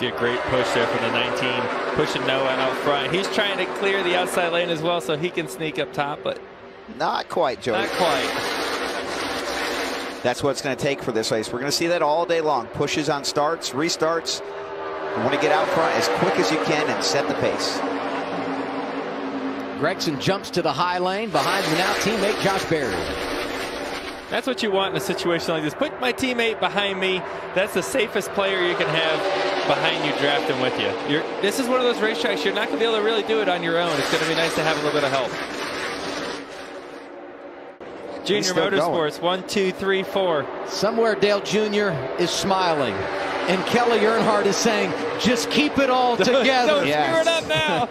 See a great push there from the 19, pushing Noah out front. He's trying to clear the outside lane as well so he can sneak up top, but not quite, Joey. Not quite. That's what it's going to take for this race. We're going to see that all day long. Pushes on starts, restarts. You want to get out front as quick as you can and set the pace. Gregson jumps to the high lane. Behind him now, teammate Josh Berry. That's what you want in a situation like this. Put my teammate behind me. That's the safest player you can have behind you, drafting with you. This is one of those racetracks you're not going to be able to really do it on your own. It's going to be nice to have a little bit of help. Junior Motorsports, 1, 2, 3, 4. Somewhere Dale Jr. is smiling. And Kelly Earnhardt is saying, just keep it all together. Don't screw it up now.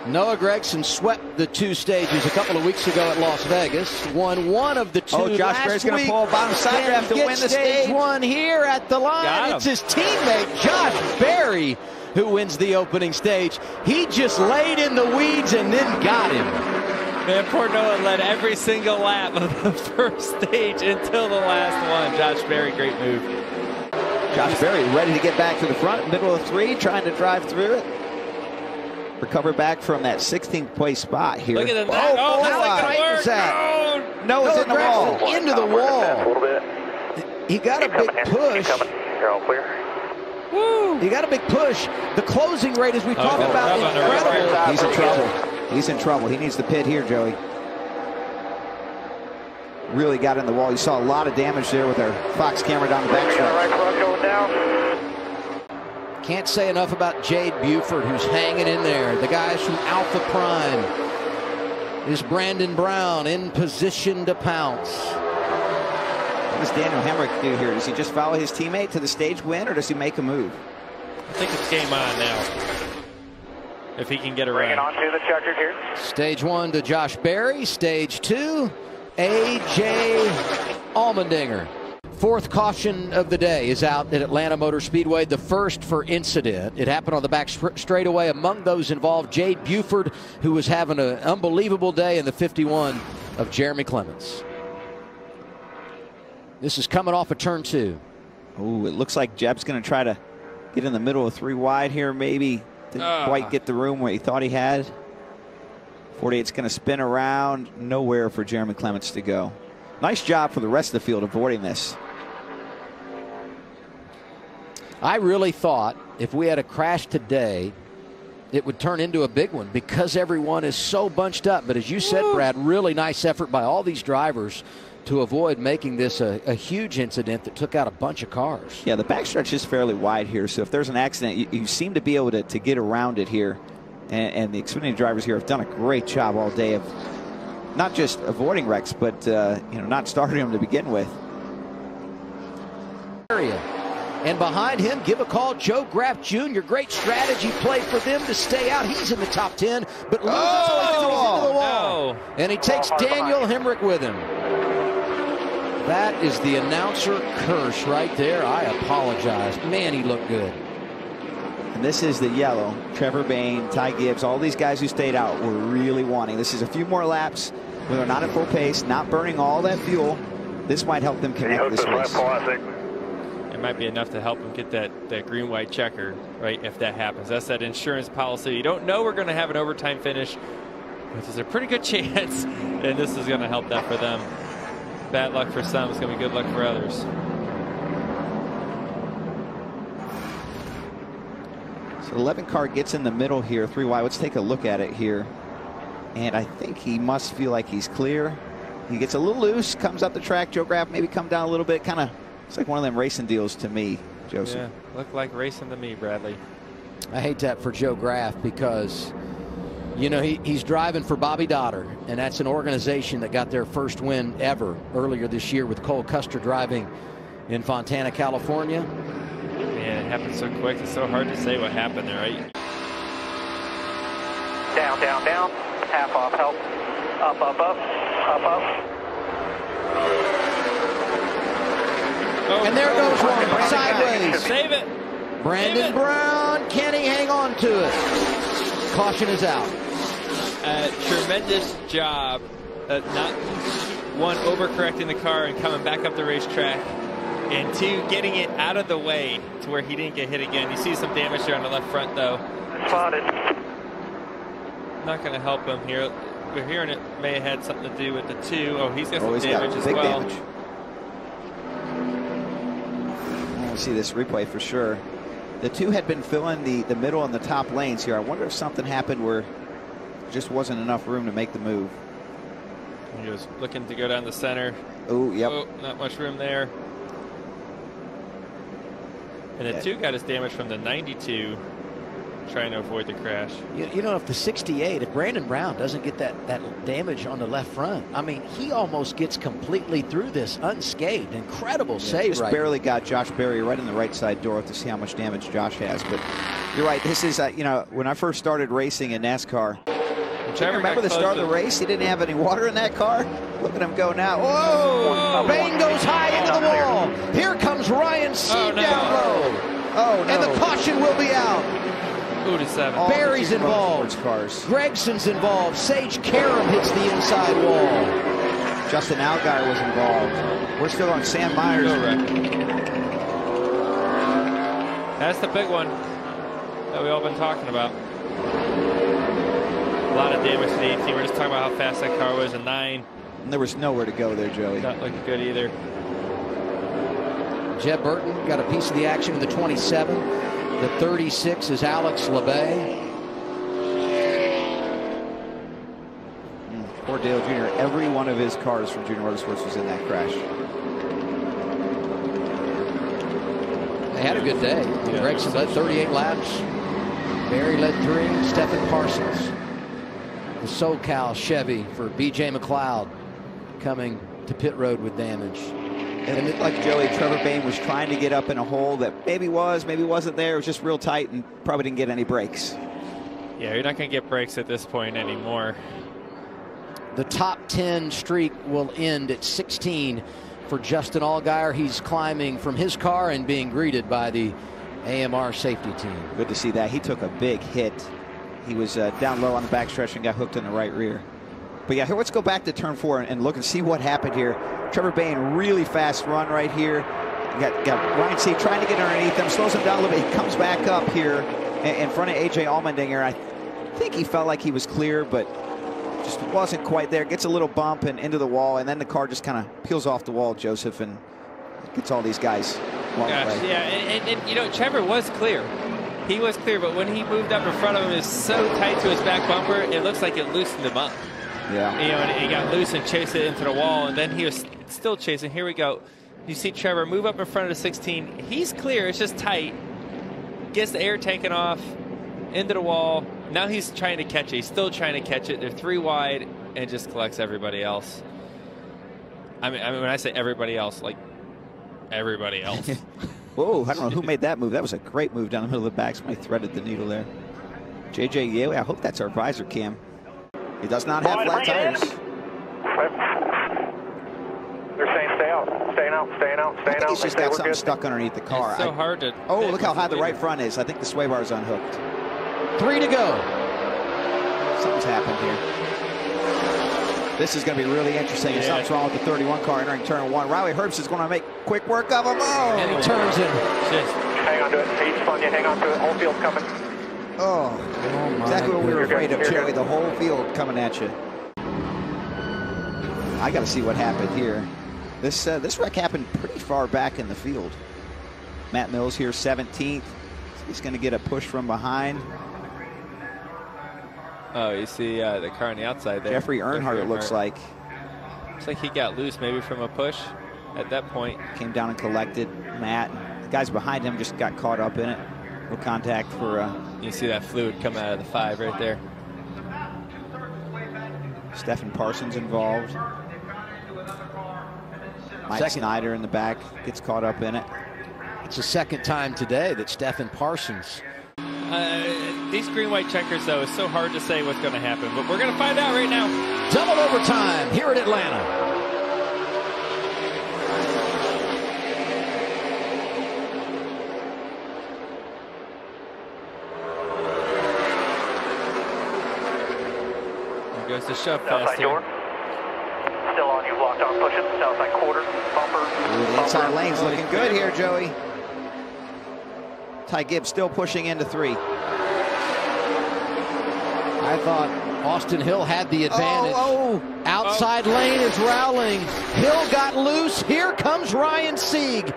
Noah Gragson swept the 2 stages a couple of weeks ago at Las Vegas. Won 1 of the 2 Oh, Josh Berry's going to pull a bottom side draft to win the stage. 1 here at the line. It's his teammate, Josh Berry, who wins the opening stage. He just laid in the weeds and then got him. Man, poor Noah led every single lap of the first stage until the last one. Josh Berry, great move. Josh Berry ready to get back to the front, middle of 3, trying to drive through it. Recover back from that 16th place spot here. Look at that. Oh, that's not going to work. Noah's in the wall. Into the wall. He got a big push. You're all clear. Woo. He got a big push. The closing rate, as we talked about, incredible. He's in trouble. He's in trouble. He needs to pit here, Joey. Really got in the wall. You saw a lot of damage there with our Fox camera down the backstretch. Right front going down. Can't say enough about Jade Buford, who's hanging in there. The guys from Alpha Prime. Is Brandon Brown in position to pounce? What does Daniel Hemrick do here? Does he just follow his teammate to the stage win, or does he make a move? I think it's game on now. If he can get around. Bring it on to the checkers here. Stage 1 to Josh Berry. Stage 2, A.J. Allmendinger. 4th caution of the day is out at Atlanta Motor Speedway, the first for incident. It happened on the back straightaway. Among those involved, Jade Buford, who was having an unbelievable day in the 51 of Jeremy Clements. This is coming off of turn 2. Oh, it looks like Jeb's going to try to get in the middle of 3 wide here, maybe. Didn't quite get the room where he thought he had. 48's going to spin around. Nowhere for Jeremy Clements to go. Nice job for the rest of the field avoiding this. I really thought if we had a crash today, it would turn into a big one because everyone is so bunched up. But as you said, Brad, really nice effort by all these drivers to avoid making this a huge incident that took out a bunch of cars. Yeah, the backstretch is fairly wide here, so if there's an accident, you seem to be able to get around it here. And the Xfinity drivers here have done a great job all day of not just avoiding wrecks, but not starting them to begin with. And behind him, give a call, Joe Graff Jr. Great strategy play for them to stay out. He's in the top 10, but loses into the wall. And he takes Daniel Hemrick with him. That is the announcer curse right there. I apologize. Man, he looked good. And this is the yellow. Trevor Bayne, Ty Gibbs, all these guys who stayed out were really wanting. This is a few more laps when they're not at full pace, not burning all that fuel. This might help them connect this race. It might be enough to help them get that green-white checker, right, if that happens. That's that insurance policy. You don't know we're going to have an overtime finish, which is a pretty good chance, and this is going to help that for them. Bad luck for some. It's going to be good luck for others. So the 11 car gets in the middle here, 3 wide. Let's take a look at it here. And I think he must feel like he's clear. He gets a little loose, comes up the track. Joe Graff maybe come down a little bit. Kind of looks like one of them racing deals to me, Joseph. Yeah, look like racing to me, Bradley. I hate that for Joe Graff because, you know, he's driving for Bobby Dotter, and that's an organization that got their first win ever earlier this year with Cole Custer driving in Fontana, California. Man, it happened so quick. It's so hard to say what happened there, right? Down, down, down. Half off, help. Up, up, up. Up, up. Oh, and there goes one sideways. Save it. Brandon Brown, can he hang on to it? Caution is out. Tremendous job. Not one overcorrecting the car and coming back up the racetrack. and 2, getting it out of the way to where he didn't get hit again. You see some damage there on the left front, though. Spotted. Not going to help him here. We're hearing it may have had something to do with the 2. Oh, he's got some damage as well. Damage. We'll see this replay for sure. The 2 had been filling the middle and the top lanes here. I wonder if something happened where there just wasn't enough room to make the move. He was looking to go down the center. Oh, yep. Oh, not much room there. And the 2 got his damage from the 92, trying to avoid the crash. You know, if the 68, if Brandon Brown doesn't get that damage on the left front, I mean, he almost gets completely through this unscathed. Incredible save, just right? Barely got Josh Berry right in the right side door to see how much damage Josh has. But you're right. This is, you know, when I first started racing in NASCAR, remember the start of the race? He didn't have any water in that car. Look at him go now. Whoa! Bane goes high into the wall. Here comes Ryan Seed down low. Oh, no. And the caution will be out. 2-7. Barry's involved. Gregson's involved. Sage Karam hits the inside wall. Justin Allgaier was involved. We're still on Sam Myers. That's the big one that we've all been talking about. A lot of damage to the 18. We're just talking about how fast that car was, a 9. And there was nowhere to go there, Joey. Not looking good either. Jeb Burton got a piece of the action in the 27. The 36 is Alex LeBay. Poor Dale Jr. Every one of his cars from Junior Motorsports was in that crash. They had a good day. Yeah. Gregson led 38 laps. Barry led 3. Stephen Parsons. The SoCal Chevy for B.J. McLeod coming to pit road with damage. And it looked like Joey, Trevor Bayne was trying to get up in a hole that maybe was, maybe wasn't there. It was just real tight and probably didn't get any brakes. Yeah, you're not going to get brakes at this point anymore. The top 10 streak will end at 16 for Justin Allgaier. He's climbing from his car and being greeted by the AMR safety team. Good to see that. He took a big hit. He was down low on the backstretch and got hooked in the right rear. But yeah, here, let's go back to turn 4 and look and see what happened here. Trevor Bayne, really fast run right here. Got Ryan Seed trying to get underneath him, slows him down a little bit. He comes back up here in front of A.J. Allmendinger. I think he felt like he was clear, but just wasn't quite there. Gets a little bump and into the wall, and then the car just kind of peels off the wall, Joseph, and gets all these guys. Gosh, yeah, and you know, Trevor was clear. He was clear, but when he moved up in front of him, it was so tight to his back bumper, it looks like it loosened him up. Yeah. You know, and he got loose and chased it into the wall, and then he was still chasing. Here we go. You see Trevor move up in front of the 16. He's clear. It's just tight. Gets the air taken off into the wall. Now he's trying to catch it. He's still trying to catch it. They're 3 wide and just collects everybody else. I mean, when I say everybody else, like everybody else. Whoa, I don't know who made that move. That was a great move down the middle of the back. Somebody threaded the needle there. JJ Yale, I hope that's our visor cam. He does not have flat tires. They're saying stay out, staying out, staying out, staying out. He's just got something stuck underneath the car. It's so hard to... Oh, look how high the right front is. I think the sway bar is unhooked. 3 to go. Something's happened here. This is going to be really interesting. Yeah. Something's wrong with the 31 car entering turn 1. Riley Herbst is going to make quick work of him. Oh! And he turns in. Just hang on to it. He's spun you. Hang on to it. Whole field's coming. Oh, exactly what we were afraid of, Jerry. The whole field coming at you. I got to see what happened here. This wreck happened pretty far back in the field. Matt Mills here, 17th. He's going to get a push from behind. Oh, you see the car on the outside there. Jeffrey Earnhardt, it looks like. Looks like he got loose maybe from a push at that point. Came down and collected Matt. The guys behind him just got caught up in it. No contact for... You see that fluid coming out of the 5 right there. Stephen Parsons involved. Mike Snyder in the back gets caught up in it. It's the second time today that Stephen Parsons. These green-white checkers, though, it's so hard to say what's going to happen, but we're going to find out right now. Double overtime here at Atlanta. There goes the shove Outside fast door. Still on you, block. Southbound pushing, south side quarter, bumper. The inside lane's looking good here, Joey. Ty Gibbs still pushing into 3. I thought Austin Hill had the advantage. Outside lane is Rowling. Hill got loose. Here comes Ryan Sieg.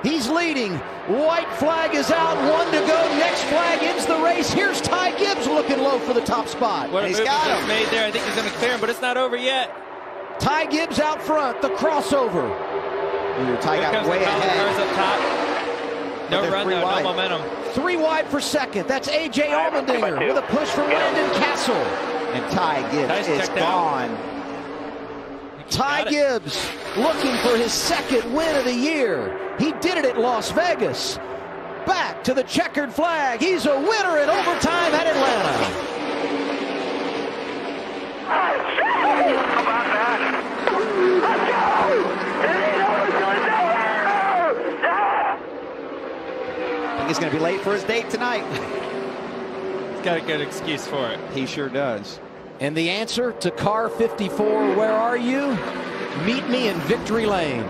He's leading. White flag is out. 1 to go. Next flag ends the race. Here's Ty Gibbs looking low for the top spot. What a move got him made there. I think he's going to clear him, but it's not over yet. Ty Gibbs out front. The crossover. Ty got way ahead. Up top. No run though, no momentum. 3 wide for second. That's A.J. Allmendinger with a push from Landon Castle. And Ty Gibbs is gone. Ty Gibbs looking for his 2nd win of the year. He did it at Las Vegas. Back to the checkered flag. He's a winner in overtime at Atlanta. How about that? Let's go! He's going to be late for his date tonight. He's got a good excuse for it. He sure does. And the answer to car 54, where are you? Meet me in victory lane.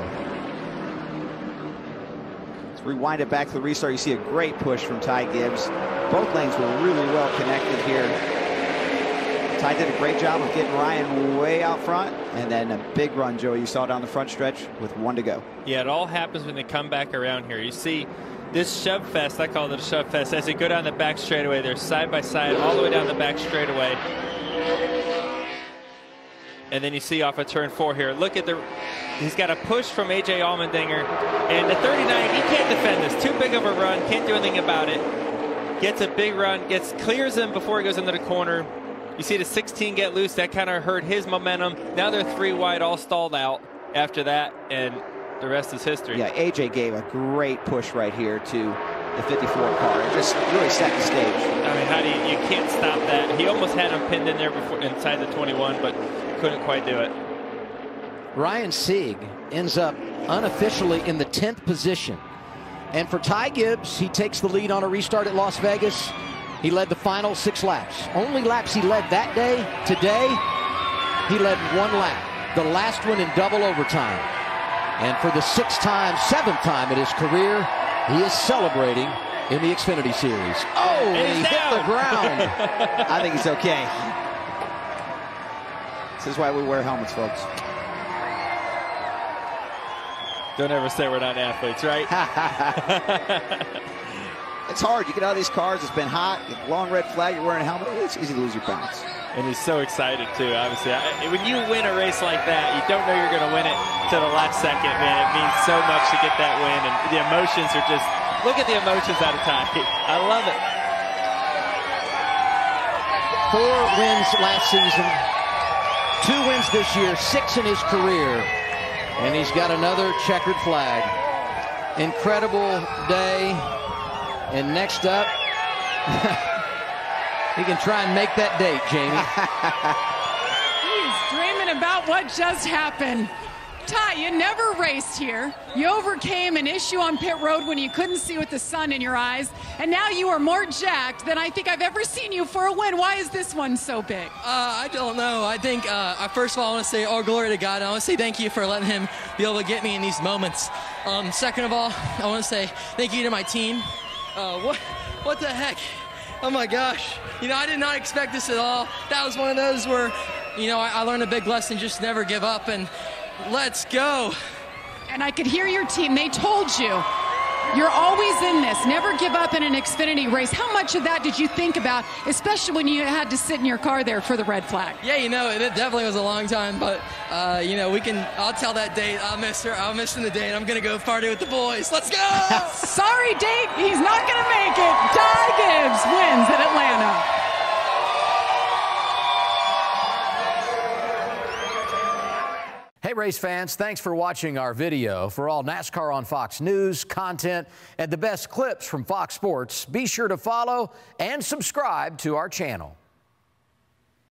Let's rewind it back to the restart. You see a great push from Ty Gibbs. Both lanes were really well connected here. Ty did a great job of getting Ryan way out front, and then a big run, Joey, you saw down the front stretch with 1 to go. Yeah, it all happens when they come back around here. You see this shove fest, I call it a shove fest, as they go down the back straightaway. They're side by side all the way down the back straightaway. And then you see off of turn 4 here, look at he's got a push from A.J. Allmendinger. And the 39, he can't defend this. Too big of a run, can't do anything about it. Gets a big run, clears him before he goes into the corner. You see the 16 get loose, that kind of hurt his momentum. Now they're 3 wide, all stalled out after that, and the rest is history. Yeah, AJ gave a great push right here to the 54 car. It just really set the stage. I mean, how do you can't stop that. He almost had him pinned in there before inside the 21, but couldn't quite do it. Ryan Sieg ends up unofficially in the 10th position. And for Ty Gibbs, he takes the lead on a restart at Las Vegas. He led the final 6 laps. Only laps he led that day. Today, he led 1 lap. The last one in double overtime. And for the 7th time in his career, he is celebrating in the Xfinity Series. Oh, and he hit the ground. I think he's okay. This is why we wear helmets, folks. Don't ever say we're not athletes, right? It's hard. You get out of these cars. It's been hot. Long red flag. You're wearing a helmet. It's easy to lose your balance. And he's so excited, too, obviously. When you win a race like that, you don't know you're going to win it to the last second, man. It means so much to get that win. And the emotions are just, look at the emotions out of Ty. I love it. 4 wins last season, 2 wins this year, 6 in his career. And he's got another checkered flag. Incredible day. And next up, he can try and make that date, Jamie. He's dreaming about what just happened. Ty, you never raced here. You overcame an issue on pit road when you couldn't see with the sun in your eyes. And now you are more jacked than I think I've ever seen you for a win. Why is this one so big? I don't know. I think, first of all, I want to say all glory to God. I want to say thank you for letting him be able to get me in these moments. Second of all, I want to say thank you to my team. What the heck? Oh, my gosh. I did not expect this at all. That was one of those where, I learned a big lesson, just never give up, and let's go. And I could hear your team. They told you, you're always in this. Never give up in an Xfinity race. How much of that did you think about, especially when you had to sit in your car there for the red flag? Yeah, it definitely was a long time, but, I'll tell that date. I'll miss the date. I'm going to go party with the boys. Let's go! Sorry, date. He's not going to make it. Ty Gibbs wins at Atlanta. Hey, race fans, thanks for watching our video. For all NASCAR on Fox News, content, and the best clips from Fox Sports, be sure to follow and subscribe to our channel.